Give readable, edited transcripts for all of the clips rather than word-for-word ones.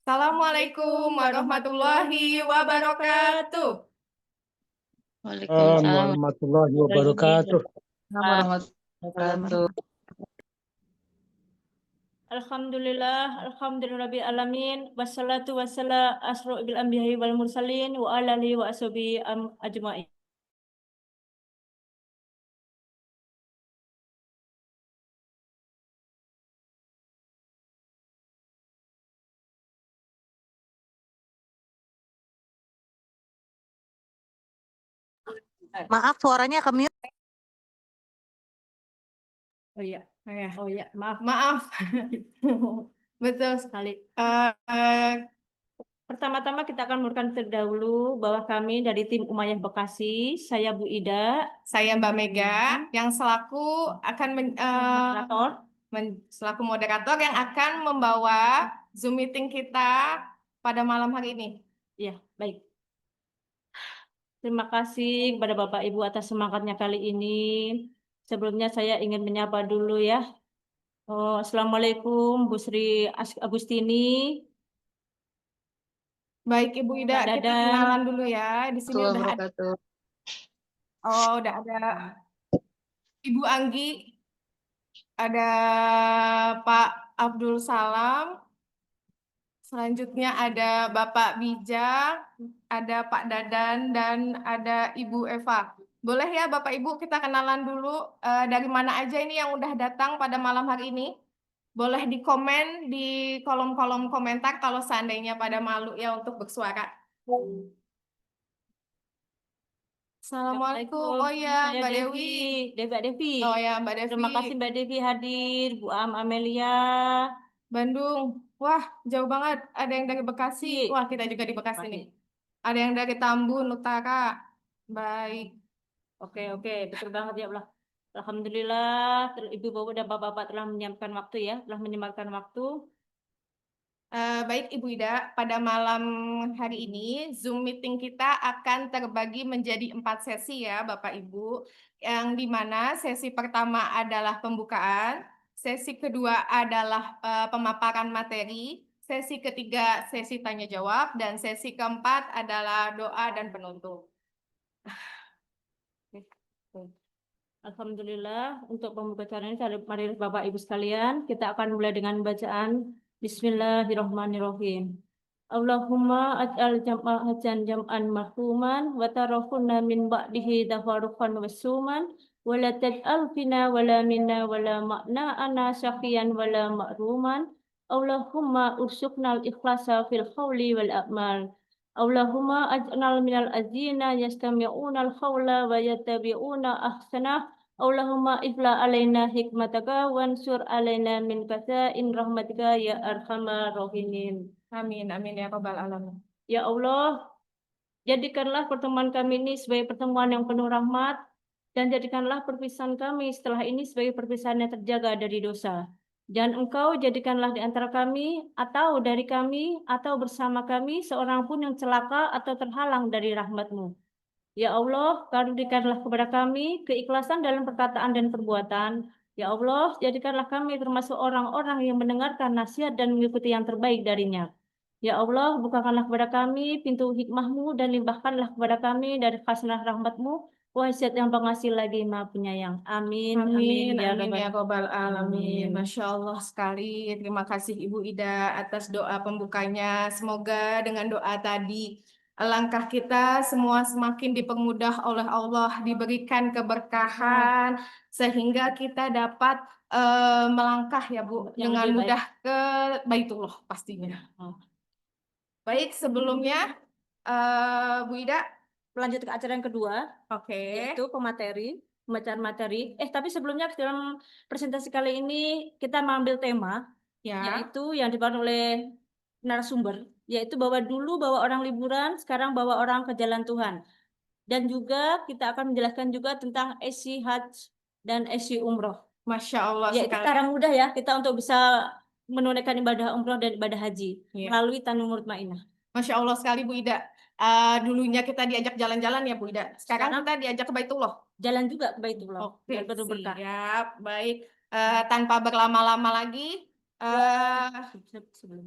Assalamualaikum warahmatullahi wabarakatuh. Waalaikumsalam warahmatullahi wabarakatuh. warahmatullahi wabarakatuh. Alhamdulillahirabbil alamin wassalatu wassalam asrofil anbiya'i wal mursalin wa ala alihi wa ashabihi ajmain. Maaf suaranya ke mute. Oh iya, Maaf. Betul sekali. Pertama-tama kita akan memberikan terdahulu bahwa kami dari tim Umayyah Bekasi, saya Bu Ida, Saya Mbak Mega yang selaku akan selaku moderator yang akan membawa Zoom meeting kita pada malam hari ini. Ya, baik. Terima kasih kepada Bapak Ibu atas semangatnya kali ini. Sebelumnya saya ingin menyapa dulu ya. Assalamualaikum Bu Sri Agustini. Baik Ibu Ida, kita kenalan dulu ya. Di sini udah ada, udah ada Ibu Anggi, ada Pak Abdul Salam, selanjutnya ada Bapak Bijak, ada Pak Dadan, dan ada Ibu Eva. Boleh ya Bapak Ibu kita kenalan dulu dari mana aja ini yang udah datang pada malam hari ini? Boleh dikomen di kolom-kolom komentar kalau seandainya pada malu ya untuk bersuara. Assalamualaikum. Oh ya, Mbak Dewi. Devi. Oh ya, Mbak Devi. Terima kasih Mbak Devi hadir, Bu Amelia. Bandung. Wah, jauh banget. Ada yang dari Bekasi. Wah, kita juga di Bekasi nih. Ada yang dari Tambun, Utara. Baik. Oke, betul banget ya Allah. Alhamdulillah, Ibu Bapak dan Bapak-bapak telah menyiapkan waktu ya, telah menyempatkan waktu. Baik Ibu Ida, pada malam hari ini Zoom meeting kita akan terbagi menjadi 4 sesi ya Bapak Ibu. Yang dimana sesi pertama adalah pembukaan, sesi kedua adalah pemaparan materi, sesi ketiga sesi tanya jawab, dan sesi keempat adalah doa dan penutup. Alhamdulillah, untuk pembukaan ini mari Bapak Ibu sekalian, kita akan mulai dengan bacaan Bismillahirrahmanirrahim. Allahumma aj'al jam'an mahfuman wa tarafuna min ba'dihi tafaruqan wasuman wa la taj'al fina wa la minna wa la ma'na'ana syaqiyan wa la ma'ruman. Allahumma ursuknal ikhlasa fil qawli wal a'mal. Allahumma aj'alna minal azina yastami'una al-qawla wa yattabi'una ahsanah. Allahumma ifla alaina hikmataka wansur alaina min kasa'in rahmatika ya arhamar rahimin. Amin, amin ya rabbal alamin. Ya Allah, jadikanlah pertemuan kami ini sebagai pertemuan yang penuh rahmat, dan jadikanlah perpisahan kami setelah ini sebagai perpisahan yang terjaga dari dosa. Dan Engkau jadikanlah di antara kami, atau dari kami, atau bersama kami, seorang pun yang celaka atau terhalang dari rahmat-Mu. Ya Allah, karuniakanlah kepada kami keikhlasan dalam perkataan dan perbuatan. Ya Allah, jadikanlah kami termasuk orang-orang yang mendengarkan nasihat dan mengikuti yang terbaik darinya. Ya Allah, bukakanlah kepada kami pintu hikmah-Mu dan limpahkanlah kepada kami dari khazanah rahmat-Mu, wahai Zat yang pengasih lagi Maha Penyayang. Amin. Amin, Ya amin ya Rabbal rabbal alamin. Alamin. Masya Allah sekali. Terima kasih Ibu Ida atas doa pembukanya. Semoga dengan doa tadi langkah kita semua semakin dipermudah oleh Allah, diberikan keberkahan sehingga kita dapat melangkah ya Bu Yang dengan lebih mudah ke Baitullah pastinya. Baik, sebelumnya Bu Ida, Lanjut ke acara yang kedua, oke. yaitu pembacaan materi. Tapi sebelumnya dalam presentasi kali ini kita mengambil tema, Ya. yaitu yang dibahas oleh narasumber, yaitu bahwa dulu bawa orang liburan, sekarang bawa orang ke jalan Tuhan. Dan juga kita akan menjelaskan juga tentang isi Hajj dan isi Umroh. Masya Allah Yaitu sekali. cara mudah ya kita untuk bisa menunaikan ibadah Umroh dan ibadah Haji melalui Tanwim Mutmainnah. Masya Allah sekali Bu Ida. Dulunya kita diajak jalan-jalan ya Bu Ida. Sekarang kita diajak ke Baitullah. Jalan juga ke Baitullah. Oke, Penuh berkah. siap. Baik. Tanpa berlama-lama lagi. Sebelum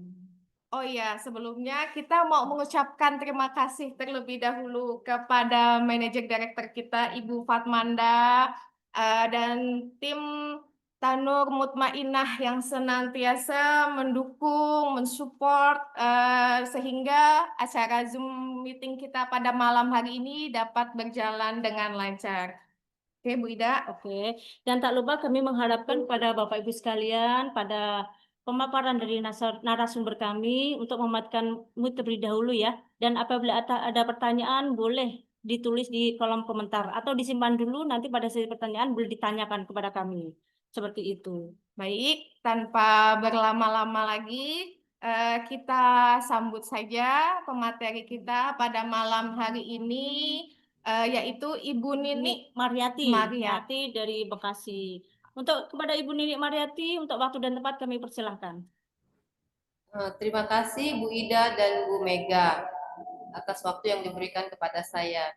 Oh ya, sebelumnya kita mau mengucapkan terima kasih terlebih dahulu kepada manajer direktur kita, Ibu Fatmanda, dan tim Tanur Mutmainah yang senantiasa mendukung, mensupport, sehingga acara Zoom meeting kita pada malam hari ini dapat berjalan dengan lancar. Oke, Bu Ida. Oke, dan tak lupa kami mengharapkan pada Bapak Ibu sekalian pada pemaparan dari narasumber kami untuk mematikanmu terlebih dahulu ya. Dan apabila ada pertanyaan boleh ditulis di kolom komentar atau disimpan dulu nanti pada sesi pertanyaan boleh ditanyakan kepada kami. Seperti itu. Baik, tanpa berlama-lama lagi, kita sambut saja pemateri kita pada malam hari ini, yaitu Ibu Nini Mariati dari Bekasi. Untuk kepada Ibu Nini Mariati, untuk waktu dan tempat kami persilahkan. Terima kasih Bu Ida dan Bu Mega atas waktu yang diberikan kepada saya.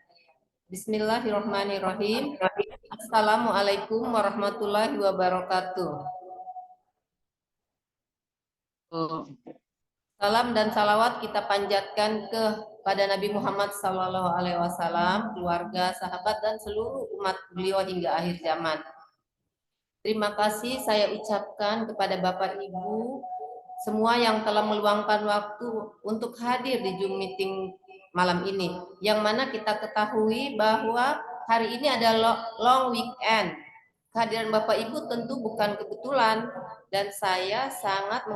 Bismillahirrahmanirrahim. Assalamualaikum warahmatullahi wabarakatuh. Salam dan salawat kita panjatkan kepada Nabi Muhammad SAW, keluarga, sahabat, dan seluruh umat beliau hingga akhir zaman. Terima kasih saya ucapkan kepada Bapak Ibu semua yang telah meluangkan waktu untuk hadir di Zoom meeting malam ini. Yang mana kita ketahui bahwa hari ini adalah long weekend. Kehadiran Bapak Ibu tentu bukan kebetulan dan saya sangat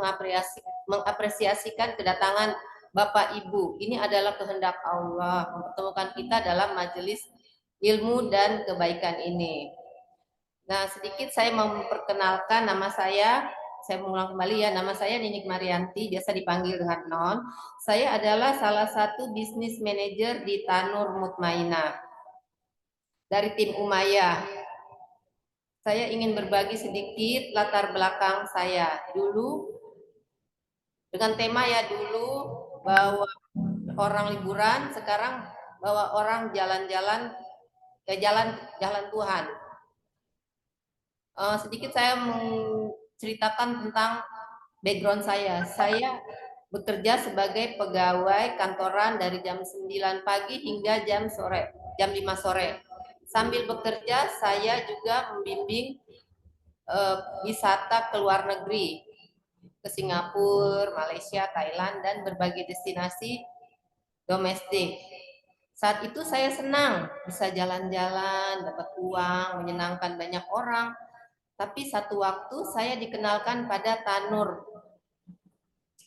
mengapresiasikan kedatangan Bapak Ibu. Ini adalah kehendak Allah mempertemukan kita dalam majelis ilmu dan kebaikan ini. Nah, sedikit saya memperkenalkan nama saya mengulang kembali ya, nama saya Ninik Marianti, biasa dipanggil dengan Non. Saya adalah salah satu bisnis manajer di Tanur Mutmainah dari tim Umayyah. Saya ingin berbagi sedikit latar belakang saya. Dulu, dengan tema ya dulu, bahwa orang liburan, sekarang bahwa orang jalan-jalan ke jalan Tuhan. Sedikit saya menceritakan tentang background saya. Saya bekerja sebagai pegawai kantoran dari jam 9 pagi hingga jam 5 sore. Sambil bekerja, saya juga membimbing wisata ke luar negeri, ke Singapura, Malaysia, Thailand, dan berbagai destinasi domestik. Saat itu saya senang bisa jalan-jalan, dapat uang, menyenangkan banyak orang. Tapi satu waktu saya dikenalkan pada Tanur,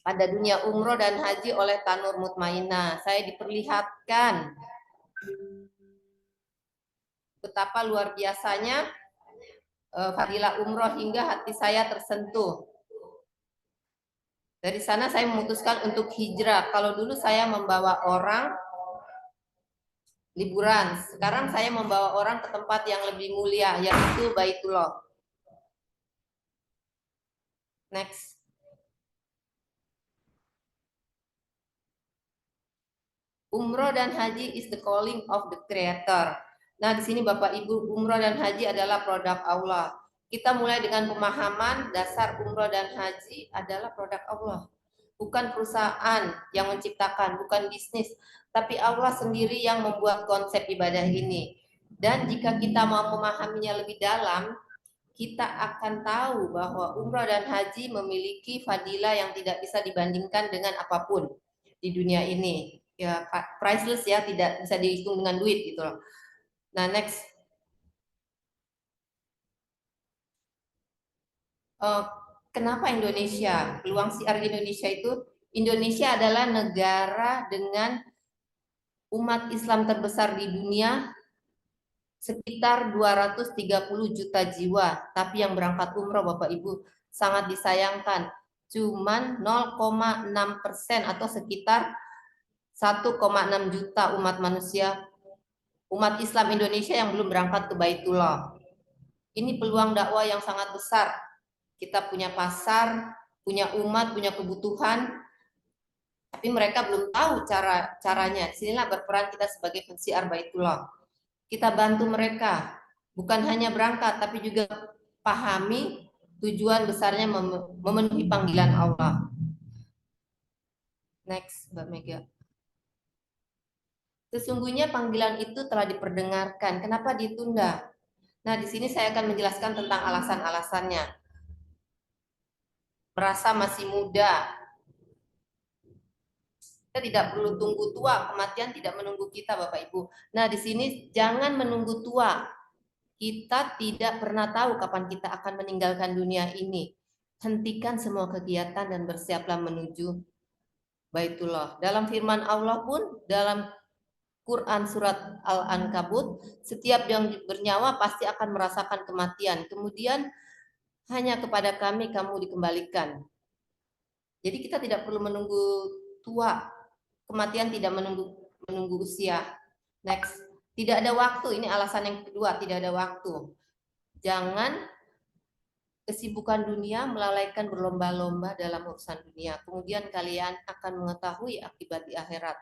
pada dunia umroh dan haji oleh Tanur Mutmainah. Saya diperlihatkan betapa luar biasanya fadilah umroh hingga hati saya tersentuh. Dari sana saya memutuskan untuk hijrah. Kalau dulu saya membawa orang liburan, sekarang saya membawa orang ke tempat yang lebih mulia, yaitu Baitullah. Next. Umroh dan haji is the calling of the Creator. Nah, di sini Bapak Ibu, umroh dan haji adalah produk Allah. Kita mulai dengan pemahaman dasar umroh dan haji adalah produk Allah. Bukan perusahaan yang menciptakan, bukan bisnis, tapi Allah sendiri yang membuat konsep ibadah ini. Dan jika kita mau memahaminya lebih dalam, kita akan tahu bahwa umroh dan haji memiliki fadilah yang tidak bisa dibandingkan dengan apapun di dunia ini. Ya, priceless ya, tidak bisa dihitung dengan duit gitu loh. Nah, next. Kenapa Indonesia? Peluang siar Indonesia itu, Indonesia adalah negara dengan umat Islam terbesar di dunia, sekitar 230 juta jiwa. Tapi yang berangkat umroh Bapak Ibu sangat disayangkan, cuman 0,6% atau sekitar 1,6 juta umat manusia, umat Islam Indonesia yang belum berangkat ke Baitullah. Ini peluang dakwah yang sangat besar. Kita punya pasar, punya umat, punya kebutuhan, tapi mereka belum tahu caranya. Sinilah berperan kita sebagai pensiar Baitullah. Kita bantu mereka, bukan hanya berangkat, tapi juga pahami tujuan besarnya memenuhi panggilan Allah. Next, Mbak Mega. Sesungguhnya panggilan itu telah diperdengarkan. Kenapa ditunda? Nah, di sini saya akan menjelaskan tentang alasan-alasannya. Merasa masih muda. Kita tidak perlu tunggu tua, kematian tidak menunggu kita, Bapak Ibu. Nah, di sini jangan menunggu tua. Kita tidak pernah tahu kapan kita akan meninggalkan dunia ini. Hentikan semua kegiatan dan bersiaplah menuju Baitullah. Dalam firman Allah pun, dalam Quran surat Al-Ankabut, setiap yang bernyawa pasti akan merasakan kematian. Kemudian hanya kepada kami kamu dikembalikan. Jadi kita tidak perlu menunggu tua. Kematian tidak menunggu usia. Next. Tidak ada waktu. Ini alasan yang kedua, tidak ada waktu. Jangan kesibukan dunia melalaikan berlomba-lomba dalam urusan dunia. Kemudian kalian akan mengetahui akibat di akhirat.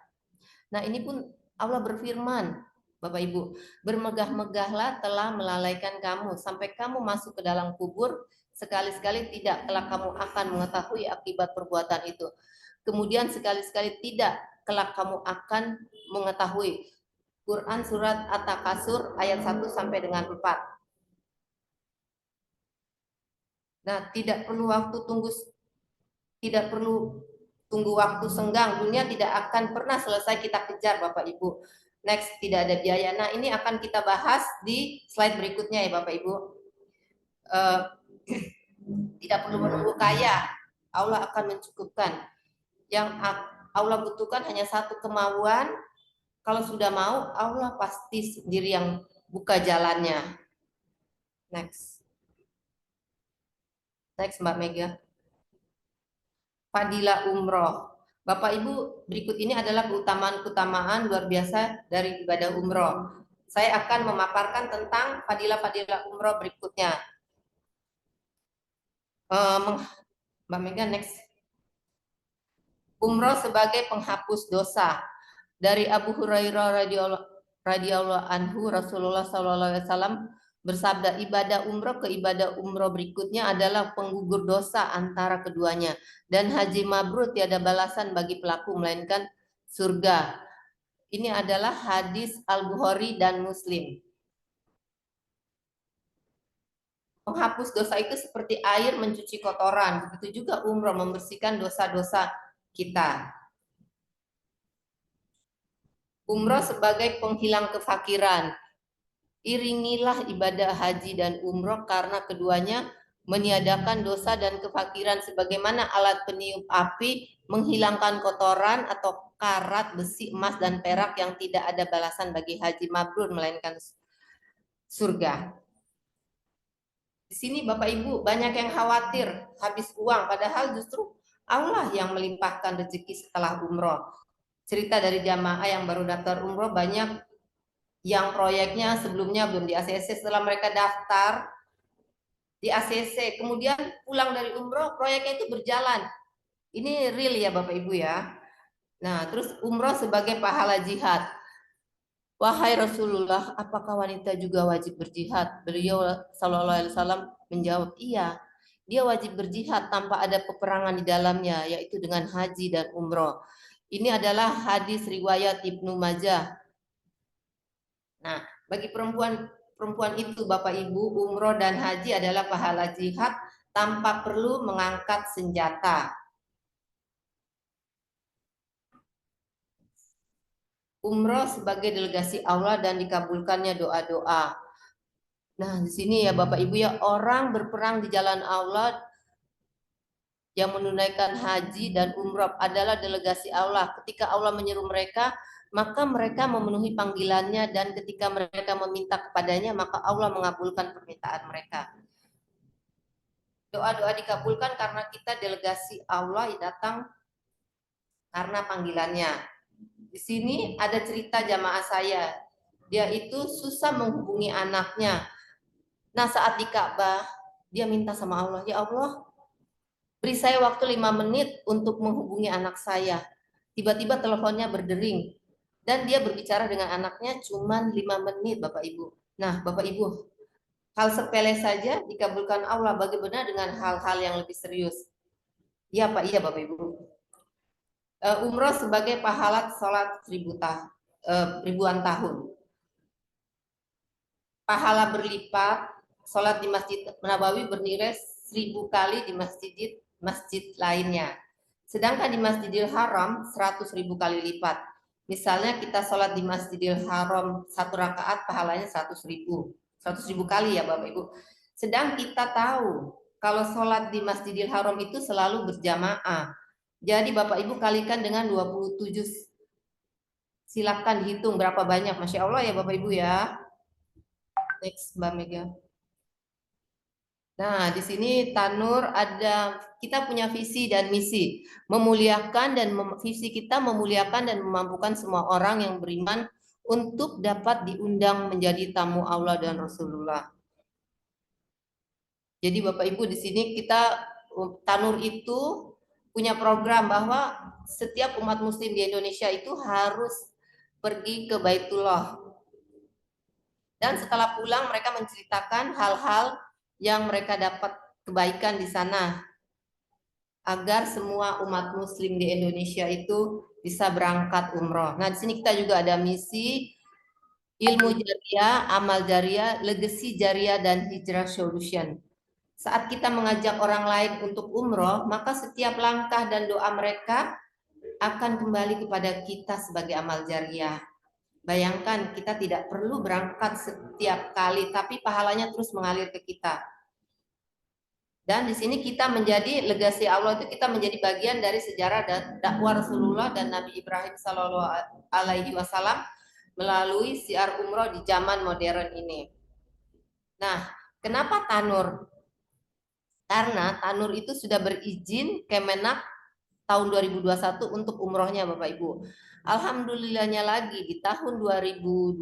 Nah, ini pun Allah berfirman, Bapak Ibu, bermegah-megahlah telah melalaikan kamu sampai kamu masuk ke dalam kubur, sekali-sekali tidak kelak kamu akan mengetahui akibat perbuatan itu. Kemudian sekali-sekali tidak kelak kamu akan mengetahui. Quran surat At-Takasur ayat 1 sampai dengan 4. Nah, tidak perlu tunggu waktu senggang. Dunia tidak akan pernah selesai kita kejar, Bapak Ibu. Next, tidak ada biaya. Nah, ini akan kita bahas di slide berikutnya ya, Bapak Ibu. Tidak perlu menunggu kaya. Allah akan mencukupkan. Yang Allah butuhkan hanya satu kemauan. Kalau sudah mau, Allah pasti sendiri yang buka jalannya. Next. Next, Mbak Mega. Fadilah umroh. Bapak Ibu, berikut ini adalah keutamaan-keutamaan luar biasa dari ibadah umroh. Saya akan memaparkan tentang fadilah-fadilah umroh berikutnya. Mbak Mega, next. Umroh sebagai penghapus dosa. Dari Abu Hurairah radhiyallahu anhu, Rasulullah SAW bersabda, ibadah umroh ke ibadah umroh berikutnya adalah penggugur dosa antara keduanya, dan haji mabrur tiada balasan bagi pelaku melainkan surga. Ini adalah hadis Al-Bukhari dan Muslim. Menghapus dosa itu seperti air mencuci kotoran, begitu juga umroh membersihkan dosa-dosa kita. Umroh sebagai penghilang kefakiran. Iringilah ibadah haji dan umroh karena keduanya meniadakan dosa dan kefakiran sebagaimana alat peniup api menghilangkan kotoran atau karat besi, emas dan perak yang tidak ada balasan bagi haji mabrur melainkan surga. Di sini Bapak Ibu banyak yang khawatir habis uang, padahal justru Allah yang melimpahkan rezeki setelah umroh. Cerita dari jamaah yang baru daftar umroh, banyak yang proyeknya sebelumnya belum di ACC, setelah mereka daftar di ACC, kemudian pulang dari umroh, proyeknya itu berjalan. Ini real ya Bapak Ibu ya. Nah, terus umroh sebagai pahala jihad. Wahai Rasulullah, apakah wanita juga wajib berjihad? Beliau Sallallahu Alaihi Wasallam menjawab, iya. Dia wajib berjihad tanpa ada peperangan di dalamnya, yaitu dengan haji dan umroh. Ini adalah hadis riwayat Ibnu Majah. Nah, bagi perempuan itu Bapak Ibu, umroh dan haji adalah pahala jihad tanpa perlu mengangkat senjata. Umroh sebagai delegasi Allah dan dikabulkannya doa-doa. Nah, di sini ya Bapak Ibu ya, orang berperang di jalan Allah yang menunaikan haji dan umroh adalah delegasi Allah. Ketika Allah menyeru mereka, maka mereka memenuhi panggilannya, dan ketika mereka meminta kepadanya, maka Allah mengabulkan permintaan mereka. Doa-doa dikabulkan karena kita delegasi Allah yang datang karena panggilannya. Di sini ada cerita jamaah saya. Dia itu susah menghubungi anaknya. Nah, saat di Ka'bah, dia minta sama Allah, ya Allah, beri saya waktu 5 menit untuk menghubungi anak saya. Tiba-tiba teleponnya berdering. Dan dia berbicara dengan anaknya cuma 5 menit, Bapak Ibu. Nah, Bapak Ibu, hal sepele saja dikabulkan Allah. Bagaimana dengan hal-hal yang lebih serius? Iya Pak, iya Bapak Ibu. umroh sebagai pahala sholat ribuan tahun. Pahala berlipat, sholat di Masjid Nabawi bernilai 1000 kali di masjid lainnya. Sedangkan di Masjidil Haram 100.000 kali lipat. Misalnya kita sholat di Masjidil Haram 1 rakaat pahalanya 100.000 kali ya Bapak Ibu. Sedang kita tahu kalau sholat di Masjidil Haram itu selalu berjamaah. Jadi Bapak Ibu kalikan dengan 27. Silakan dihitung berapa banyak. Masya Allah ya Bapak Ibu ya. Next Mbak Mega. Nah, di sini Tanur kita punya visi dan misi memuliakan dan visi kita memuliakan dan memampukan semua orang yang beriman untuk dapat diundang menjadi tamu Allah dan Rasulullah. Jadi Bapak Ibu di sini Tanur itu punya program bahwa setiap umat muslim di Indonesia itu harus pergi ke Baitullah. Dan setelah pulang mereka menceritakan hal-hal yang mereka dapat kebaikan di sana agar semua umat muslim di Indonesia itu bisa berangkat umroh. Nah, di sini kita juga ada misi ilmu jariah, amal jariah, legacy jariah dan hijrah solution. Saat kita mengajak orang lain untuk umroh, maka setiap langkah dan doa mereka akan kembali kepada kita sebagai amal jariah. Bayangkan kita tidak perlu berangkat setiap kali, tapi pahalanya terus mengalir ke kita. Dan di sini kita menjadi legasi Allah itu kita menjadi bagian dari sejarah dakwah Rasulullah dan Nabi Ibrahim Shallallahu Alaihi Wasallam melalui siar umroh di zaman modern ini. Nah, kenapa Tanur? Karena Tanur itu sudah berizin Kemenak tahun 2021 untuk umrohnya Bapak Ibu. Alhamdulillahnya lagi di tahun 2024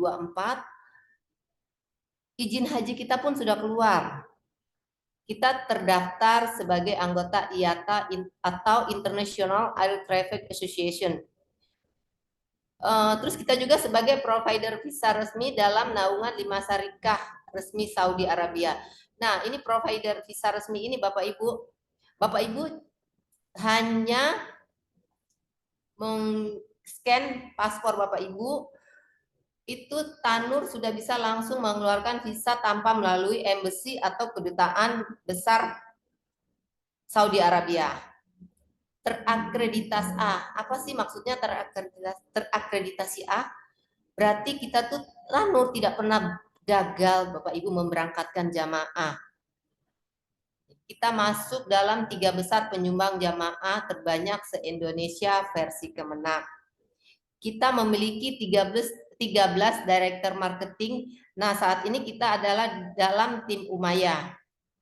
izin haji kita pun sudah keluar. Kita terdaftar sebagai anggota IATA atau International Air Traffic Association. Terus kita juga sebagai provider visa resmi dalam naungan 5 syarikat resmi Saudi Arabia. Nah, ini provider visa resmi ini Bapak Ibu hanya scan paspor Bapak Ibu, itu Tanur sudah bisa langsung mengeluarkan visa tanpa melalui embassy atau kedutaan besar Saudi Arabia. Terakreditasi A. Apa sih maksudnya terakreditasi A? Berarti kita tuh Tanur tidak pernah gagal Bapak Ibu memberangkatkan jamaah. Kita masuk dalam 3 besar penyumbang jamaah terbanyak se-Indonesia versi Kemenak. Kita memiliki 13 director marketing. Nah, saat ini kita adalah dalam tim Umayyah.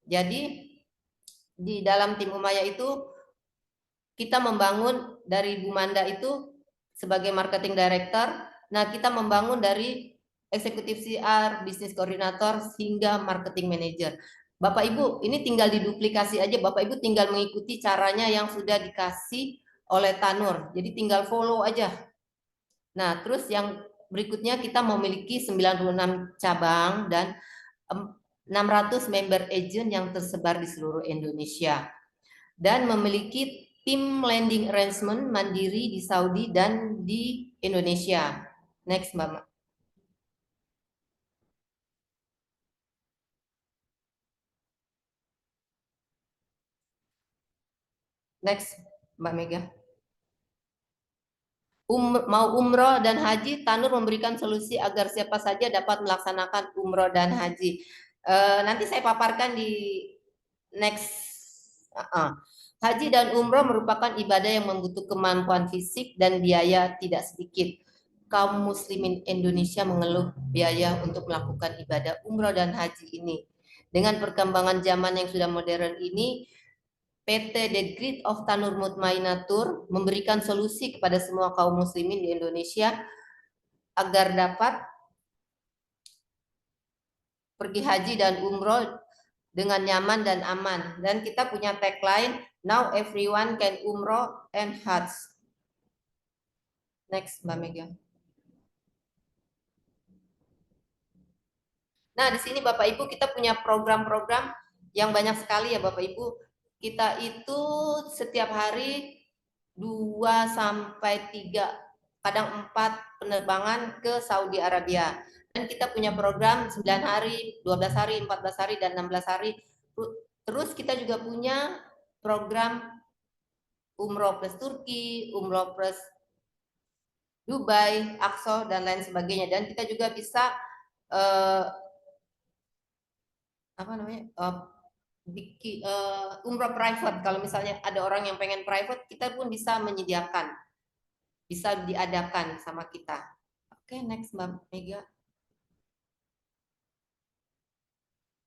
Jadi di dalam tim Umayyah itu kita membangun dari Bu Manda itu sebagai marketing director. Nah, kita membangun dari eksekutif CR, bisnis koordinator hingga marketing manager. Bapak Ibu, ini tinggal diduplikasi aja. Bapak Ibu tinggal mengikuti caranya yang sudah dikasih oleh Tanur. Jadi tinggal follow aja. Nah, terus yang berikutnya kita memiliki 96 cabang dan 600 member agent yang tersebar di seluruh Indonesia. Dan memiliki tim landing arrangement mandiri di Saudi dan di Indonesia. Next, Mbak. Next, Mbak Mega. Mau umroh dan haji, Tanur memberikan solusi agar siapa saja dapat melaksanakan umroh dan haji. Nanti saya paparkan di next. Haji dan umroh merupakan ibadah yang membutuhkan kemampuan fisik dan biaya tidak sedikit. Kaum muslimin Indonesia mengeluh biaya untuk melakukan ibadah umroh dan haji ini. Dengan perkembangan zaman yang sudah modern ini, PT The Grid of Tanur Mutmainah Tour memberikan solusi kepada semua kaum muslimin di Indonesia agar dapat pergi haji dan umroh dengan nyaman dan aman. Dan kita punya tagline, now everyone can umroh and hajj. Next, Mbak Mega. Nah, di sini Bapak Ibu kita punya program-program yang banyak sekali ya Bapak Ibu. Kita itu setiap hari 2 sampai 3, kadang 4 penerbangan ke Saudi Arabia. Dan kita punya program 9 hari, 12 hari, 14 hari, dan 16 hari. Terus kita juga punya program umroh plus Turki, umroh plus Dubai, Aqsa, dan lain sebagainya. Dan kita juga bisa umroh private. Kalau misalnya ada orang yang pengen private, kita pun bisa menyediakan, bisa diadakan sama kita. Oke, next Mbak Mega.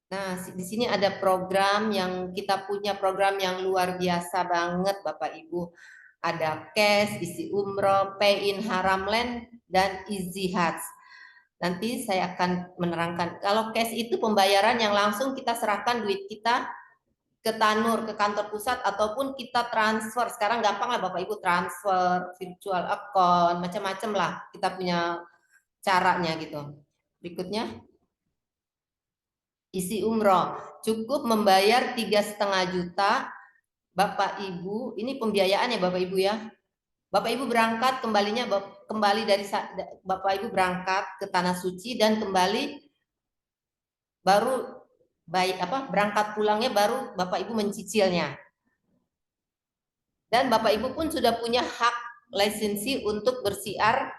Nah, di sini ada program yang kita punya, program yang luar biasa banget Bapak Ibu. Ada cash, isi umroh, pay in Haramland, dan easy hajj. Nanti saya akan menerangkan. Kalau cash itu pembayaran yang langsung kita serahkan duit kita ke Tanur, ke kantor pusat, ataupun kita transfer. Sekarang gampang lah Bapak Ibu, transfer, virtual account, macam-macam lah. Kita punya caranya gitu. Berikutnya. Isi umroh cukup membayar 3,5 juta Bapak Ibu. Ini pembiayaan ya Bapak Ibu ya. Bapak Ibu berangkat, kembali dari Bapak Ibu berangkat ke tanah suci dan kembali baru berangkat pulangnya baru Bapak Ibu mencicilnya. Dan Bapak Ibu pun sudah punya hak lisensi untuk bersiar.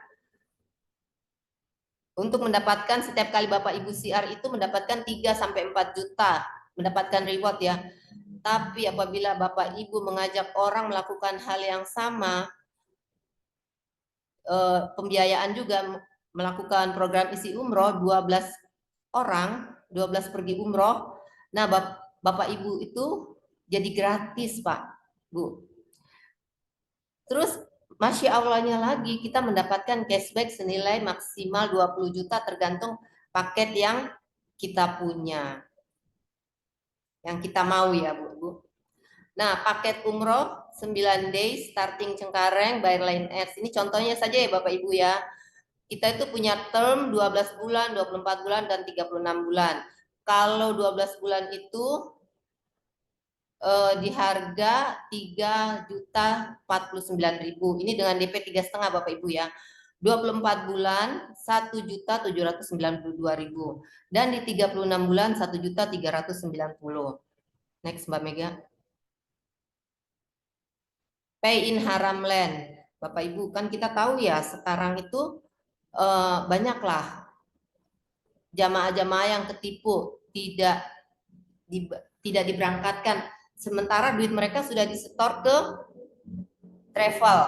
Untuk mendapatkan setiap kali Bapak Ibu siar itu mendapatkan 3 sampai 4 juta, mendapatkan reward ya. Tapi apabila Bapak Ibu mengajak orang melakukan hal yang sama, pembiayaan juga melakukan program isi umroh 12 orang, 12 pergi umroh. Nah, Bapak Ibu itu jadi gratis, Pak, Bu. Terus Masya Allahnya lagi, kita mendapatkan cashback senilai maksimal 20 juta tergantung paket yang kita punya. Yang kita mau ya Bu. Nah, paket umroh 9 days starting Cengkareng by Lion Air. Ini contohnya saja ya Bapak Ibu ya. Kita itu punya term 12 bulan, 24 bulan, dan 36 bulan. Kalau 12 bulan itu di harga 3.049.000. Ini dengan DP 3,5 Bapak Ibu ya. 24 bulan 1.792.000 dan di 36 bulan 1.390. Next Mbak Mega. Pay in Haramland. Bapak Ibu, kan kita tahu ya sekarang itu banyaklah jamaah-jamaah yang ketipu, tidak diberangkatkan. Sementara duit mereka sudah disetor ke travel.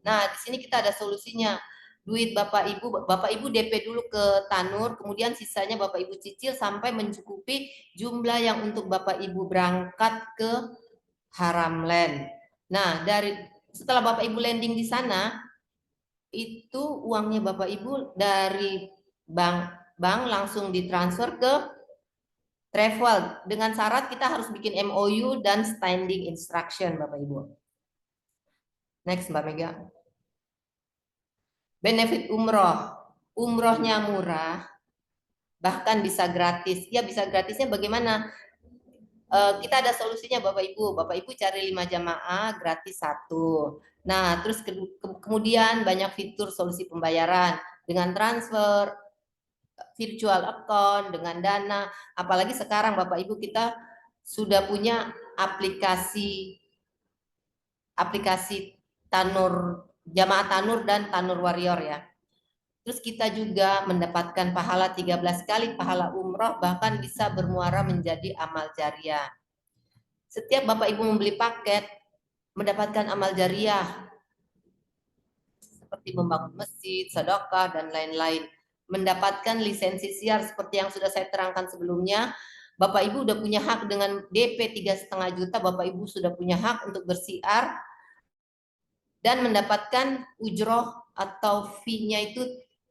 Nah, di sini kita ada solusinya. Duit Bapak Ibu DP dulu ke Tanur, kemudian sisanya Bapak Ibu cicil sampai mencukupi jumlah yang untuk Bapak Ibu berangkat ke Haramland. Nah, setelah Bapak Ibu landing di sana, itu uangnya Bapak Ibu dari bank langsung ditransfer ke travel dengan syarat kita harus bikin MOU dan standing instruction Bapak Ibu. Next Mbak Mega. Benefit umroh. Umrohnya murah, bahkan bisa gratis. Ya bisa gratisnya bagaimana? Kita ada solusinya Bapak Ibu. Bapak Ibu cari 5 jamaah gratis 1. Nah terus kemudian banyak fitur solusi pembayaran dengan transfer, virtual account, dengan Dana. Apalagi sekarang Bapak Ibu kita sudah punya aplikasi Tanur, jamaah Tanur dan Tanur Warrior ya. Terus kita juga mendapatkan pahala 13 kali pahala umroh, bahkan bisa bermuara menjadi amal jariah. Setiap Bapak Ibu membeli paket mendapatkan amal jariah seperti membangun masjid, sedekah, dan lain-lain. Mendapatkan lisensi siar seperti yang sudah saya terangkan sebelumnya. Bapak Ibu udah punya hak dengan DP 3,5 juta, Bapak Ibu sudah punya hak untuk bersiar dan mendapatkan ujroh atau fee-nya itu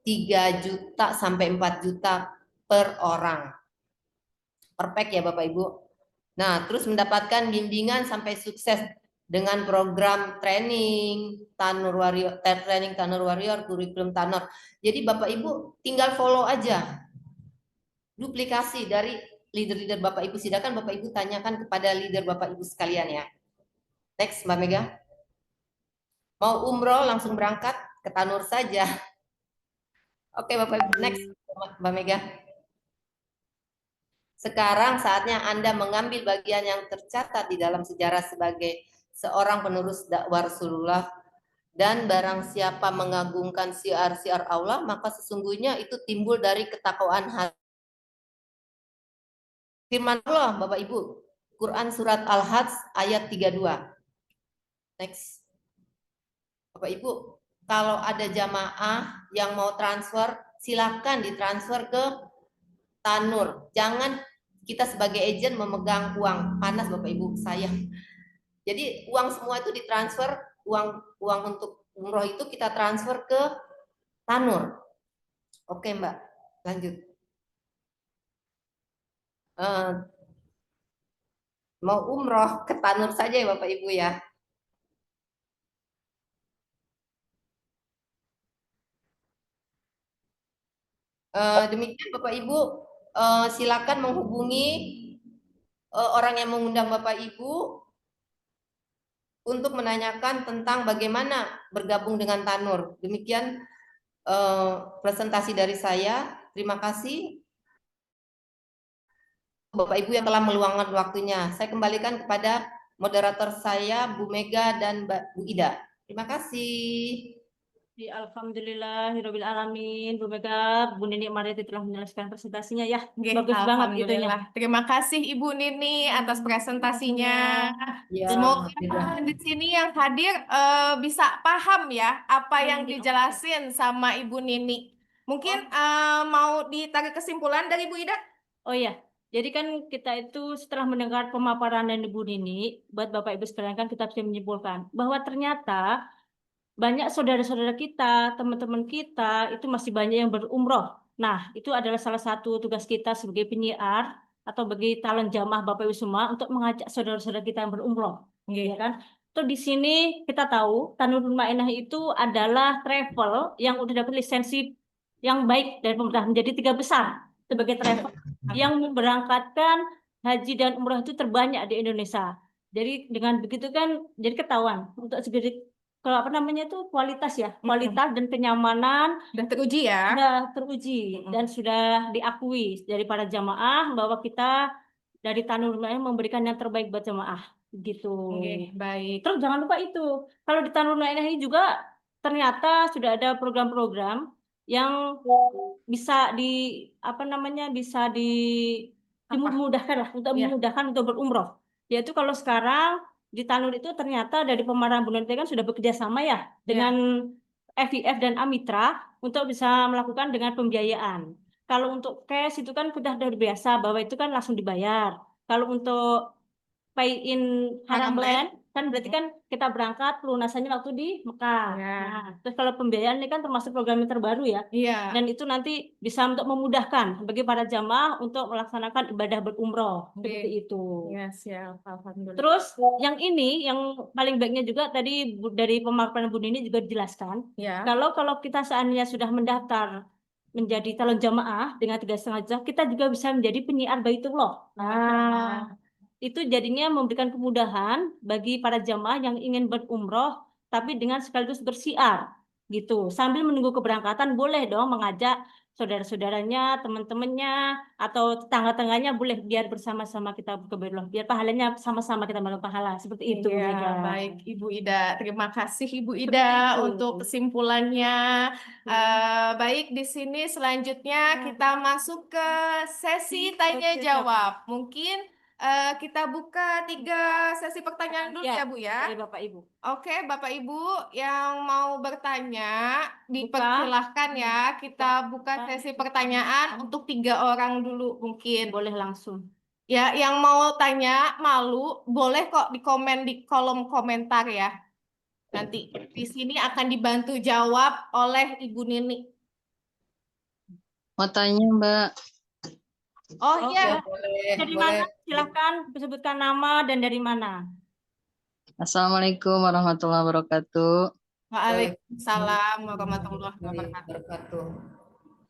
3 juta sampai 4 juta per orang. Per pack ya Bapak Ibu. Nah, terus mendapatkan bimbingan sampai sukses dengan program training Tanur Warrior, kurikulum Tanur. Jadi Bapak Ibu tinggal follow aja. Duplikasi dari leader-leader Bapak Ibu. Silakan Bapak Ibu tanyakan kepada leader Bapak Ibu sekalian ya. Next Mbak Mega. Mau umroh langsung berangkat ke Tanur saja. Oke, Bapak Ibu, next, Mbak Mega. Sekarang saatnya Anda mengambil bagian yang tercatat di dalam sejarah sebagai seorang penerus dakwah Rasulullah, dan barang siapa mengagungkan syiar-syiar Allah, maka sesungguhnya itu timbul dari ketakwaan hati. Firman Allah, Bapak Ibu, Quran surat Al-Hajj ayat 32. Next. Bapak Ibu, kalau ada jamaah yang mau transfer, silakan ditransfer ke Tanur. Jangan kita sebagai agent memegang uang. Panas Bapak Ibu, sayang. Jadi uang semua itu ditransfer, uang untuk umroh itu kita transfer ke Tanur. Oke Mbak, lanjut. Mau umroh ke Tanur saja ya Bapak Ibu ya. Demikian Bapak Ibu, silakan menghubungi orang yang mengundang Bapak Ibu untuk menanyakan tentang bagaimana bergabung dengan Tanur. Demikian presentasi dari saya. Terima kasih Bapak Ibu yang telah meluangkan waktunya. Saya kembalikan kepada moderator saya, Bu Mega dan Bu Ida. Terima kasih. Alhamdulillahirabbil alamin. Bu Mega, Bu Nini Mariati telah menjelaskan presentasinya ya. Oke, Bagus banget itunya. alhamdulillah. Terima kasih Ibu Nini atas presentasinya. Ya, Semoga alhamdulillah. di sini yang hadir bisa paham ya apa yang dijelasin sama Ibu Nini. Mungkin mau ditarik kesimpulan dari Bu Ida? Oh iya, jadi kan kita itu setelah mendengar pemaparan dari Ibu Nini, buat Bapak Ibu sekalian kan kita bisa menyimpulkan bahwa ternyata banyak saudara-saudara kita, teman-teman kita itu masih banyak yang berumroh. Nah, itu adalah salah satu tugas kita sebagai penyiar atau bagi talent jamaah Bapak Ibu semua untuk mengajak saudara-saudara kita yang berumroh, ya kan? Tuh di sini kita tahu Tanurul Ma'inah itu adalah travel yang udah dapat lisensi yang baik dari pemerintah, menjadi 3 besar sebagai travel yang memberangkatkan haji dan umroh itu terbanyak di Indonesia. Jadi dengan begitu kan jadi ketahuan untuk segede kalau apa namanya itu kualitas ya, kualitas dan kenyamanan Udah teruji ya? sudah teruji dan sudah diakui dari para jamaah bahwa kita dari Tanur Ma'inah memberikan yang terbaik buat jamaah gitu. Oke, baik. Terus jangan lupa itu, kalau di Tanur Ma'inah ini juga ternyata sudah ada program-program yang bisa di apa namanya bisa dimudahkan lah untuk memudahkan untuk berumroh. Yaitu kalau sekarang di Tanur itu ternyata dari Pemarahan Bu Nini kan sudah bekerja sama ya dengan FIF dan Amitra untuk bisa melakukan dengan pembiayaan. Kalau untuk cash itu kan sudah biasa bahwa itu kan langsung dibayar. Kalau untuk pay in Haramland kan berarti kan kita berangkat pelunasannya waktu di Mekah. Nah, terus kalau pembiayaan ini kan termasuk program yang terbaru ya. Iya. Dan itu nanti bisa untuk memudahkan bagi para jamaah untuk melaksanakan ibadah berumroh seperti itu. Ya, siap. Alhamdulillah. Terus yang ini yang paling baiknya juga tadi dari pemaparan Bu Nini juga dijelaskan. Ya. Kalau kita seandainya sudah mendaftar menjadi calon jamaah dengan 3,5 juta, kita juga bisa menjadi penyiar Baitullah. Nah, itu jadinya memberikan kemudahan bagi para jamaah yang ingin berumroh tapi dengan sekaligus bersiar gitu. Sambil menunggu keberangkatan boleh dong mengajak saudara-saudaranya, teman-temannya atau tetangga-tetangganya boleh biar bersama-sama kita berkebaikan, biar pahalanya sama-sama kita mendapat pahala seperti itu. Ya, baik Ibu Ida. Terima kasih Ibu Ida untuk kesimpulannya. Baik, di sini selanjutnya kita masuk ke sesi tanya jawab. Mungkin kita buka 3 sesi pertanyaan dulu ya Bu ya. Dari Bapak Ibu. Oke, Bapak Ibu yang mau bertanya dipersilahkan ya. Kita buka sesi pertanyaan untuk 3 orang dulu mungkin. Boleh langsung. Ya, yang mau tanya malu boleh kok di komen di kolom komentar ya. Nanti di sini akan dibantu jawab oleh Ibu Nini. Mau tanya Mbak. Oh iya, Boleh, Dari boleh. mana? Silakan sebutkan nama dan dari mana. Assalamualaikum warahmatullahi wabarakatuh. Waalaikumsalam warahmatullahi wabarakatuh.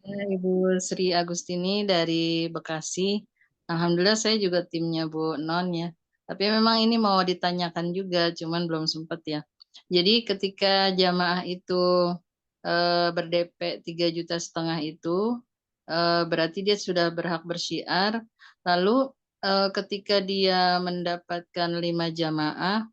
Ibu Sri Agustini dari Bekasi. Alhamdulillah saya juga timnya Bu Non ya. Tapi memang ini mau ditanyakan juga, cuman belum sempat ya. Jadi ketika jamaah itu ber-DP 3,5 juta itu berarti dia sudah berhak bersyiar. Lalu ketika dia mendapatkan 5 jamaah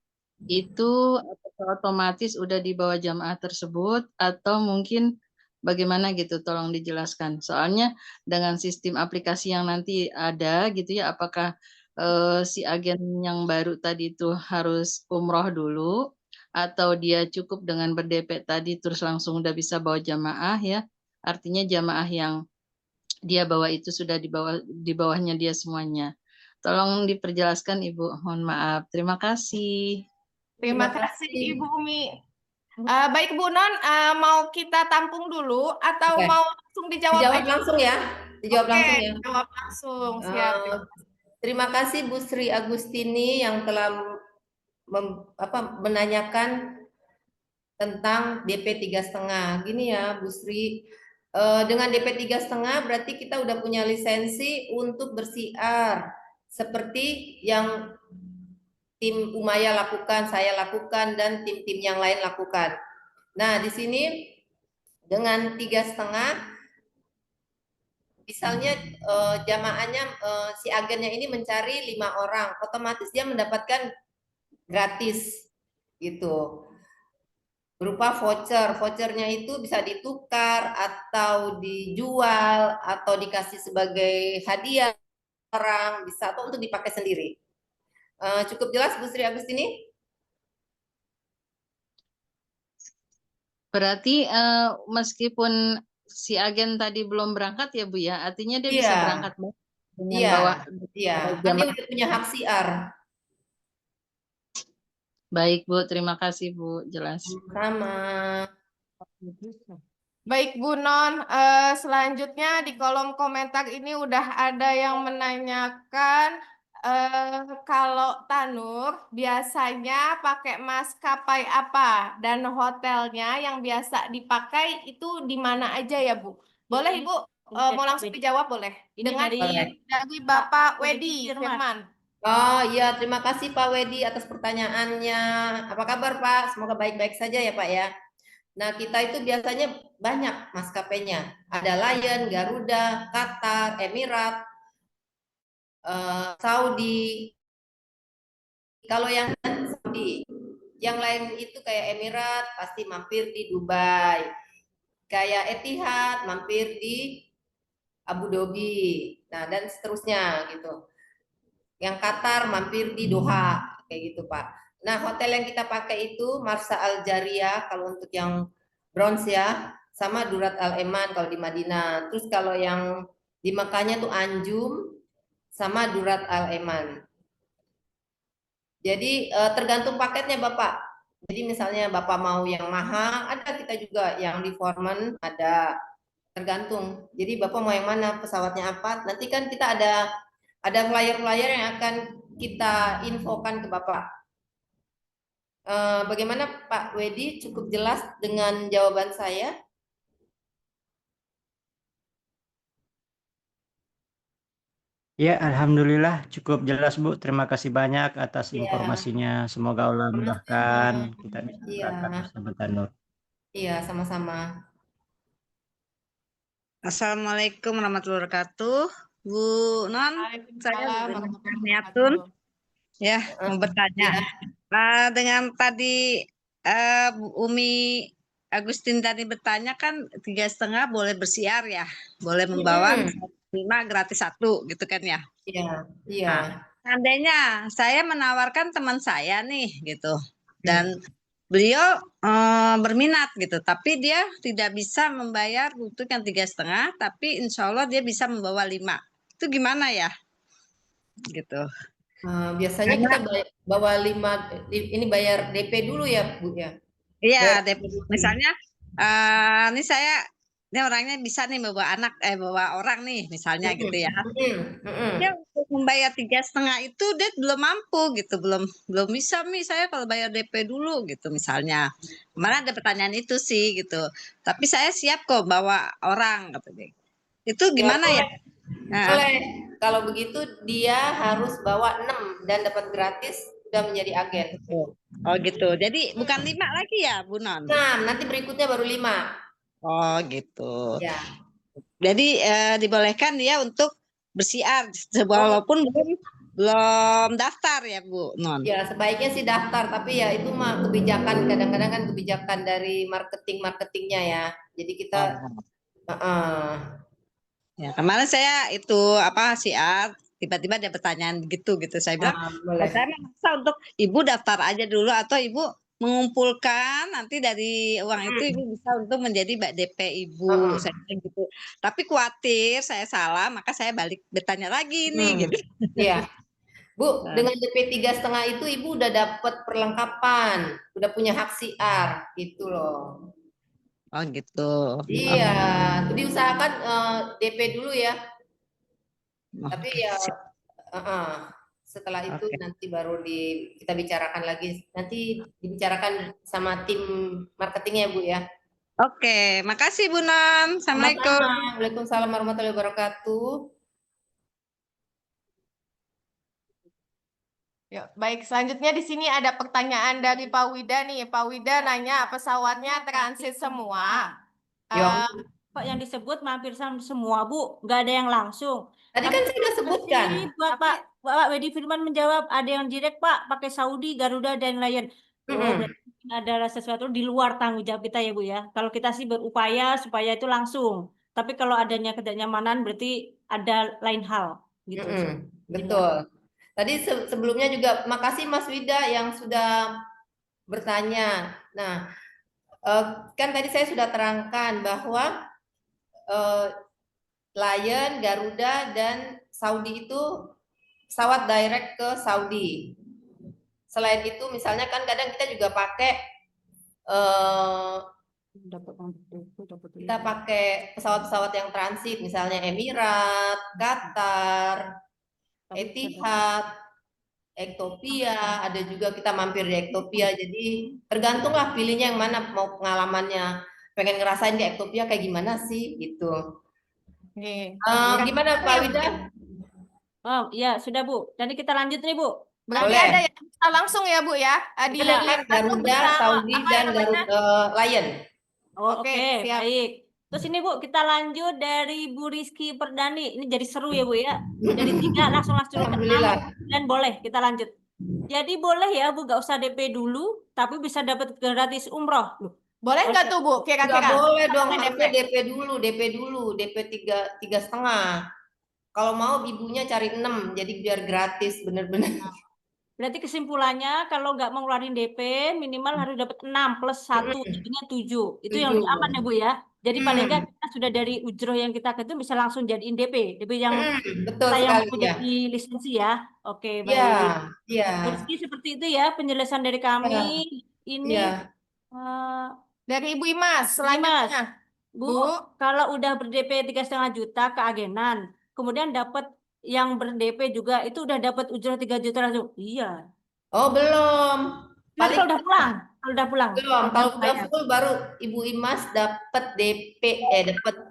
itu otomatis udah di bawah jamaah tersebut atau mungkin bagaimana gitu, tolong dijelaskan. Soalnya dengan sistem aplikasi yang nanti ada gitu ya, apakah si agen yang baru tadi itu harus umroh dulu atau dia cukup dengan ber-DP tadi terus langsung udah bisa bawa jamaah ya. Artinya jamaah yang dia bawa itu sudah di bawahnya dia semuanya. Tolong diperjelaskan Ibu, mohon maaf. Terima kasih. Terima kasih Ibu Umi. Baik Bu Non, mau kita tampung dulu atau Oke. mau langsung dijawab Dijawab aja? langsung ya. Dijawab Oke, langsung ya. jawab langsung. Siap. Terima kasih Bu Sri Agustini yang telah menanyakan tentang DP 3,5. Gini ya Bu Sri, dengan DP 3,5 berarti kita udah punya lisensi untuk bersiar seperti yang tim Umaya lakukan, saya lakukan, dan tim-tim yang lain lakukan. Nah, di sini dengan 3,5, misalnya jamaahnya si agennya ini mencari 5 orang, otomatis dia mendapatkan gratis gitu. Berupa voucher. Vouchernya itu bisa ditukar atau dijual atau dikasih sebagai hadiah orang, bisa atau untuk dipakai sendiri. Cukup jelas Bu Sri Agustini? Berarti meskipun si agen tadi belum berangkat ya Bu ya, artinya dia Iya. bisa berangkat dengan Iya. bawa Iya, kan dia udah punya hak siar. Baik Bu, terima kasih Bu, jelas. Sama. Baik Bu Non, selanjutnya di kolom komentar ini udah ada yang menanyakan kalau Tanur biasanya pakai maskapai apa dan hotelnya yang biasa dipakai itu di mana aja ya Bu? Boleh Ibu mau langsung dijawab boleh? Ini Dengan dari Bapak Wedi Firman. Oh iya, terima kasih Pak Wedi atas pertanyaannya. Apa kabar Pak? Semoga baik-baik saja ya Pak ya. Nah, kita itu biasanya banyak maskapainya. Ada Lion, Garuda, Qatar, Emirat, Saudi. Kalau yang Saudi, yang lain itu kayak Emirat pasti mampir di Dubai. Kayak Etihad mampir di Abu Dhabi. Nah, dan seterusnya gitu. Yang Qatar mampir di Doha, kayak gitu Pak. Nah, hotel yang kita pakai itu Marsa Al Jariyah kalau untuk yang bronze ya, sama Durat Al Eman kalau di Madinah. Terus kalau yang di Mekahnya tuh Anjum sama Durat Al Eman. Jadi tergantung paketnya Bapak. Jadi misalnya Bapak mau yang mahal, ada kita juga yang di Foreman ada, tergantung. Jadi Bapak mau yang mana, pesawatnya apa? Nanti kan kita ada flyer-flyer yang akan kita infokan ke Bapak. Bagaimana Pak Wedi, cukup jelas dengan jawaban saya? Ya, alhamdulillah cukup jelas Bu. Terima kasih banyak atas informasinya. Semoga Allah mudahkan kita bisa berangkat bersama Tanur. Iya, sama-sama. Assalamualaikum warahmatullahi wabarakatuh. Bu Non, saya Niatun ya mau bertanya. Dengan tadi Bu Umi Agustin tadi bertanya kan 3,5 boleh bersiar ya, boleh membawa 5 gratis 1 gitu kan ya? Iya, iya. Nah, seandainya saya menawarkan teman saya nih gitu, dan beliau berminat gitu, tapi dia tidak bisa membayar untuk yang 3,5, tapi insya Allah dia bisa membawa 5. Itu gimana ya? Gitu. Biasanya kita bawa 5, ini bayar DP dulu ya Bu ya? Iya, DP. Misalnya ini saya, ini orangnya bisa nih bawa bawa orang nih misalnya gitu ya. Dia untuk membayar 3,5 itu dia belum mampu gitu, belum bisa saya kalau bayar DP dulu gitu misalnya. Kemarin ada pertanyaan itu sih gitu. Tapi saya siap kok bawa orang katanya. Itu gimana ya? Boleh. Kalau begitu dia harus bawa 6 dan dapat gratis sudah menjadi agen. Oh gitu. Jadi bukan 5 lagi ya, Bu Non? 6, nanti berikutnya baru 5. Oh gitu. Ya. Jadi dibolehkan dia untuk bersiar walaupun belum daftar ya Bu Non. Ya, sebaiknya sih daftar, tapi ya itu mah kebijakan, kadang-kadang kan kebijakan dari marketingnya ya. Jadi kita Ya, kemarin saya itu siar, tiba-tiba ada pertanyaan gitu. Saya bilang, saya memaksa untuk Ibu daftar aja dulu atau Ibu mengumpulkan nanti dari uang itu Ibu bisa untuk menjadi DP Ibu, saya bilang gitu. Tapi khawatir saya salah, maka saya balik bertanya lagi nih gitu. Iya. Bu, dengan DP 3,5 itu Ibu udah dapat perlengkapan, udah punya hak siar gitu loh. Oh gitu. Iya, diusahakan DP dulu ya. Tapi ya setelah itu nanti baru kita bicarakan lagi. Nanti dibicarakan sama tim marketingnya Bu ya. Oke, makasih Bu Non. Assalamualaikum. Waalaikumsalam warahmatullahi wabarakatuh. Ya, baik, selanjutnya di sini ada pertanyaan dari Pak Wida nih. Pak Wida nanya, pesawatnya transit semua. Pak yang disebut mampir semua Bu, nggak ada yang langsung. Tadi kan saya sudah sebutkan. Pak Wedi Firman menjawab ada yang direct Pak pakai Saudi, Garuda dan Lion. Oh, berarti ada sesuatu di luar tanggung jawab kita ya Bu ya. Kalau kita sih berupaya supaya itu langsung. Tapi kalau adanya ketidaknyamanan berarti ada lain hal gitu. Betul. Tadi sebelumnya juga makasih Mas Wida yang sudah bertanya. Nah, kan tadi saya sudah terangkan bahwa Lion, Garuda, dan Saudi itu pesawat direct ke Saudi. Selain itu, misalnya kan kadang kita juga pakai pesawat-pesawat yang transit, misalnya Emirat, Qatar, Etihad, Ektopia, ada juga kita mampir di Ektopia. Jadi tergantunglah pilihnya yang mana, mau pengalamannya, pengen ngerasain di Ektopia kayak gimana sih gitu. Gimana Pak Wida? Oh iya sudah Bu. Jadi kita lanjut nih Bu. Berarti ada yang bisa langsung ya Bu ya? Di Garuda, Saudi, dan Lion. Oke, baik. Terus ini Bu, kita lanjut dari Bu Rizky Perdani. Ini jadi seru ya Bu ya. Dari 3 langsung ke 6 dan boleh kita lanjut. Jadi boleh ya Bu, gak usah DP dulu, tapi bisa dapat gratis umroh. Boleh nggak tuh Bu? Kira-kira? Nggak boleh dong, harusnya DP dulu, DP 3,5. Kalau mau ibunya cari 6, jadi biar gratis bener-bener. Berarti kesimpulannya kalau nggak mau ngeluarin DP minimal harus dapat 6 plus 1, jadinya 7. Itu yang lebih aman ya Bu ya. Jadi paling nggak kita sudah dari ujroh yang kita ketemu bisa langsung jadiin DP yang betul kita yang sekali, mau jadi lisensi ya. Oke, baik. Iya. Meski seperti itu ya penjelasan dari kami. Ini dari Ibu Imas selanjutnya. Bu, kalau udah ber-DP 3,5 juta ke agenan, kemudian dapat yang ber-DP juga itu udah dapat ujrah 3 juta langsung. Iya. Oh, belum. Paling udah pulang. Kalau udah pulang. Belum. Kalau udah full baru Ibu Imas dapat DP dapat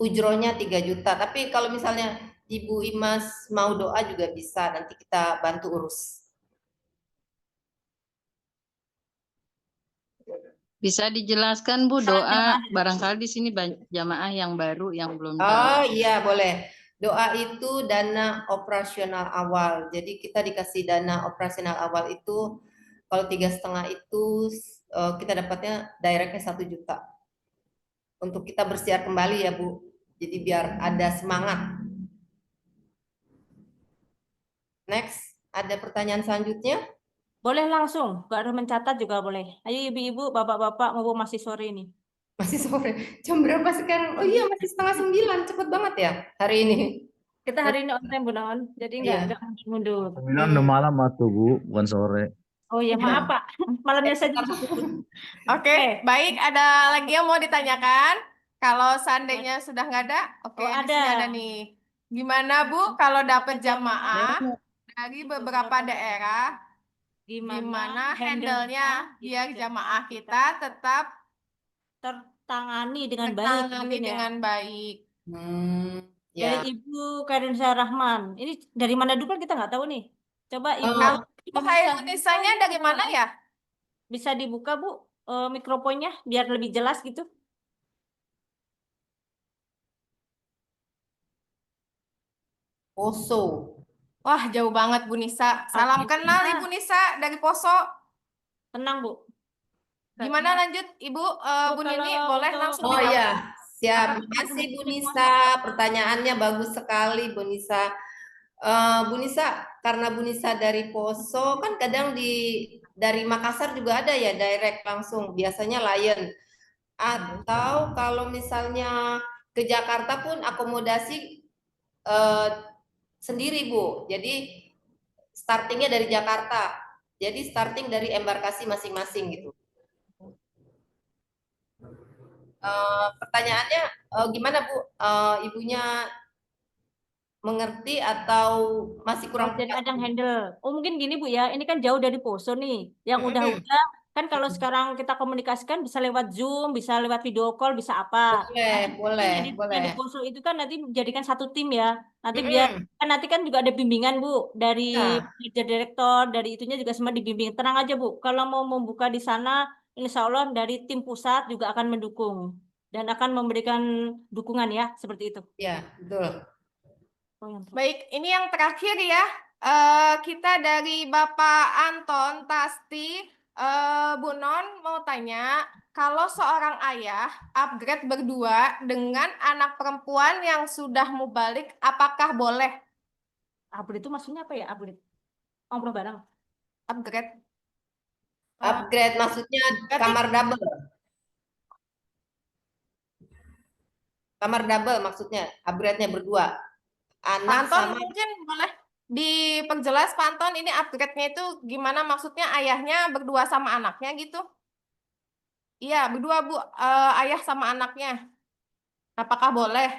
ujrohnya 3 juta. Tapi kalau misalnya Ibu Imas mau doa juga bisa, nanti kita bantu urus. Bisa dijelaskan Bu doa, barangkali di sini banyak jamaah yang baru yang belum tahu. Oh iya boleh. Doa itu dana operasional awal. Jadi kita dikasih dana operasional awal itu kalau 3,5 itu kita dapatnya directnya 1 juta. Untuk kita bersiar kembali ya Bu. Jadi biar ada semangat. Next, ada pertanyaan selanjutnya? Boleh langsung, nggak harus mencatat juga boleh. Ayo ibu-ibu, bapak-bapak, mau masih sore ini. Masih sore. Jam berapa sekarang? Oh iya, masih 8:30. Cepet banget ya hari ini. Kita hari ini on time Bu Non, jadi nggak mundur. 9 udah malam tuh Bu, bukan sore. Oh iya, maaf Pak. Malamnya saja. Oke, baik. Ada lagi yang mau ditanyakan? Kalau seandainya sudah nggak ada, oke, di sini ada nih. Gimana Bu kalau dapat jamaah dari beberapa daerah? Gimana handle-nya biar jamaah kita tetap tertangani dengan baik. Ya. Dari Ibu Karinsa Rahman. Ini dari mana dulu kan kita nggak tahu nih. Coba Ibu. Ibu Khairunisanya dari mana ya? Bisa dibuka, Bu, mikrofonnya biar lebih jelas gitu. Poso. Wah, jauh banget Bu Nisa. Salam kenal Ibu Nisa dari Poso. Tenang, Bu. Gimana lanjut Ibu? Bu Nini kalau boleh untuk- langsung Oh dijawab. iya, siap. Apa- Terima kasih Bu Nisa. Pertanyaannya bagus sekali Bu Nisa. Bu Nisa, karena Bu Nisa dari Poso kan kadang dari Makassar juga ada ya direct langsung. Biasanya Lion. Atau kalau misalnya ke Jakarta pun akomodasi sendiri Bu. Jadi startingnya dari Jakarta. Jadi starting dari embarkasi masing-masing gitu. Pertanyaannya gimana Bu? Ibunya mengerti atau masih kurang jadi puas? ada yang handle. Oh, mungkin gini, Bu, ya. Ini kan jauh dari Poso nih. Yang udah-udah kan kalau sekarang kita komunikasikan bisa lewat Zoom, bisa lewat video call, bisa apa. Boleh. Yang di Poso itu kan nanti dijadikan satu tim ya. Nanti nanti kan juga ada bimbingan, Bu, dari Ya. manajer direktor, dari itunya juga semua dibimbing. Tenang aja, Bu. Kalau mau membuka di sana, insya Allah dari tim pusat juga akan mendukung dan akan memberikan dukungan ya, seperti itu. Ya, betul. Baik, ini yang terakhir ya. Kita dari Bapak Anton Tasti, Bu Non mau tanya, kalau seorang ayah upgrade berdua dengan anak perempuan yang sudah mubalik, apakah boleh? Upgrade itu maksudnya apa ya, upgrade? Ngobrol bareng. Upgrade. Upgrade maksudnya kamar double. Kamar double maksudnya, upgrade-nya berdua. Anak Panton sama mungkin boleh diperjelas Panton ini upgrade-nya itu gimana maksudnya ayahnya berdua sama anaknya gitu? Iya, berdua Bu, ayah sama anaknya. Apakah boleh?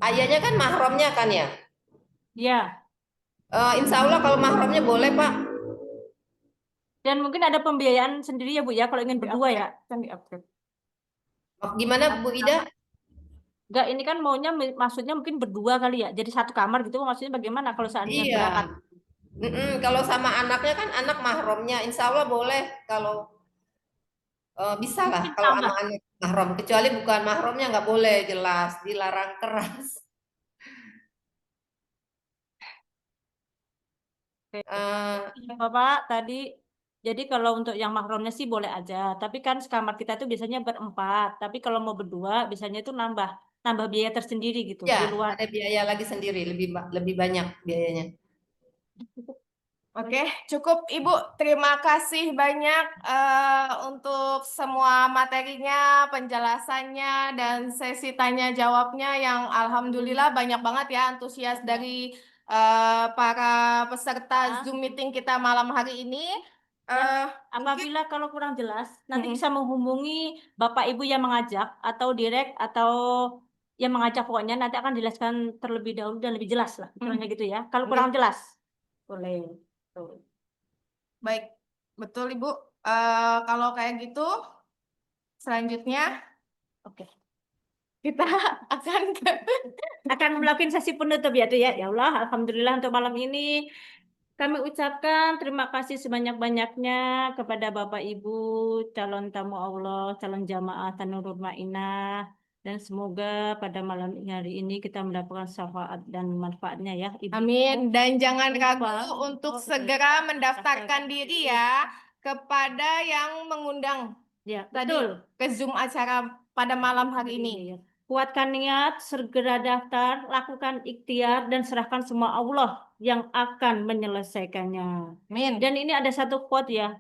ayahnya kan mahramnya kan ya? Iya. Insya Allah kalau mahramnya boleh Pak. Dan mungkin ada pembiayaan sendiri ya Bu ya kalau ingin berdua ya. Kan di-upgrade. Gimana Bu Ida? Enggak, ini kan maunya maksudnya mungkin berdua kali ya. Jadi satu kamar gitu maksudnya bagaimana kalau seandainya Iya. berangkat? Kalau sama anaknya kan anak mahramnya, insya Allah boleh kalau bisa lah kalau sama anak mahram. Kecuali bukan mahramnya nggak boleh, jelas dilarang keras. Bapak tadi, jadi kalau untuk yang mahramnya sih boleh aja. Tapi kan sekamar kita itu biasanya berempat. Tapi kalau mau berdua, biasanya itu nambah biaya tersendiri gitu Ya, di luar. ada biaya lagi sendiri, lebih banyak biayanya. Oke, cukup Ibu. Terima kasih banyak untuk semua materinya, penjelasannya, dan sesi tanya jawabnya yang alhamdulillah banyak banget ya antusias dari para peserta Zoom meeting kita malam hari ini. Apabila kalau kurang jelas, nanti bisa menghubungi Bapak Ibu yang mengajak atau direct atau yang mengajak, pokoknya nanti akan dijelaskan terlebih dahulu dan lebih jelas lah. Misalnya gitu ya. Kalau kurang jelas, boleh. Tuh. Baik, betul Ibu. Kalau kayak gitu, selanjutnya kita akan melakukan sesi penutup ya tuh ya. Ya Allah, alhamdulillah untuk malam ini kami ucapkan terima kasih sebanyak-banyaknya kepada Bapak Ibu calon tamu Allah, calon jamaah Tanurul Ma'inah, dan semoga pada malam hari ini kita mendapatkan syafaat dan manfaatnya ya. Ibu. Amin. Dan jangan ragu untuk segera mendaftarkan diri ya kepada yang mengundang tadi ke Zoom acara pada malam hari ini. Kuatkan niat, segera daftar, lakukan ikhtiar, dan serahkan semua Allah yang akan menyelesaikannya. Amin. Dan ini ada satu quote ya.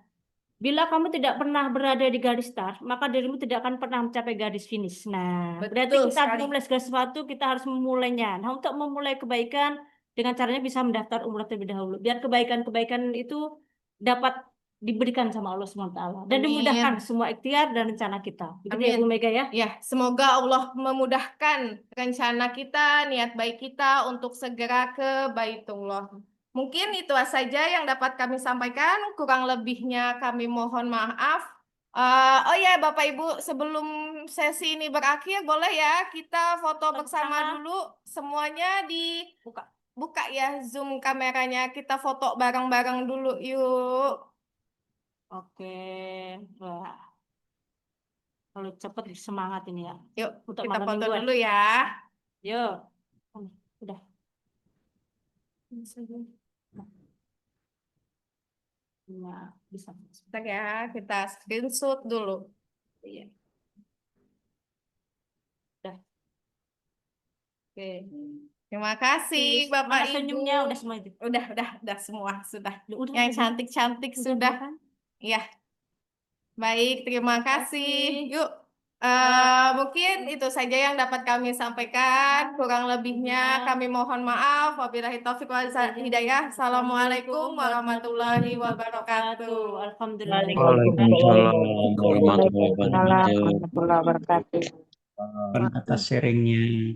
Bila kamu tidak pernah berada di garis start, maka dirimu tidak akan pernah mencapai garis finish. Nah, berarti kita memulai segala sesuatu, kita harus memulainya. Nah, untuk memulai kebaikan, dengan caranya bisa mendaftar umrah terlebih dahulu. Biar kebaikan-kebaikan itu dapat diberikan sama Allah SWT. Dan dimudahkan semua ikhtiar dan rencana kita. Begitu ya Bu Mega ya? Ya, semoga Allah memudahkan rencana kita, niat baik kita untuk segera ke Baitullah. Mungkin itu saja yang dapat kami sampaikan. Kurang lebihnya kami mohon maaf. Oh ya, Bapak Ibu, sebelum sesi ini berakhir, boleh ya kita foto bersama dulu. Semuanya dibuka. buka ya Zoom kameranya, kita foto bareng-bareng dulu yuk. Oke. Wah, kalau cepet semangat ini ya. Yuk, Untuk kita malam foto mingguan. dulu ya. Yuk. Udah. Nah, bisa. Bentar ya, kita screenshot dulu. Iya. Udah. Oke. Terima kasih Bapak Mana Ibu. senyumnya? Udah semua itu. Udah semua sudah. Udah, Yang udah. cantik-cantik sudah. kan? Ya. Baik, terima Terima kasih. kasih. Yuk, mungkin itu saja yang dapat kami sampaikan. Kurang lebihnya kami mohon maaf. Wabillahi taufiq wal hidayah. Assalamualaikum warahmatullahi wabarakatuh. Alhamdulillah. Waalaikumsalam warahmatullahi wabarakatuh. Atas sharingnya.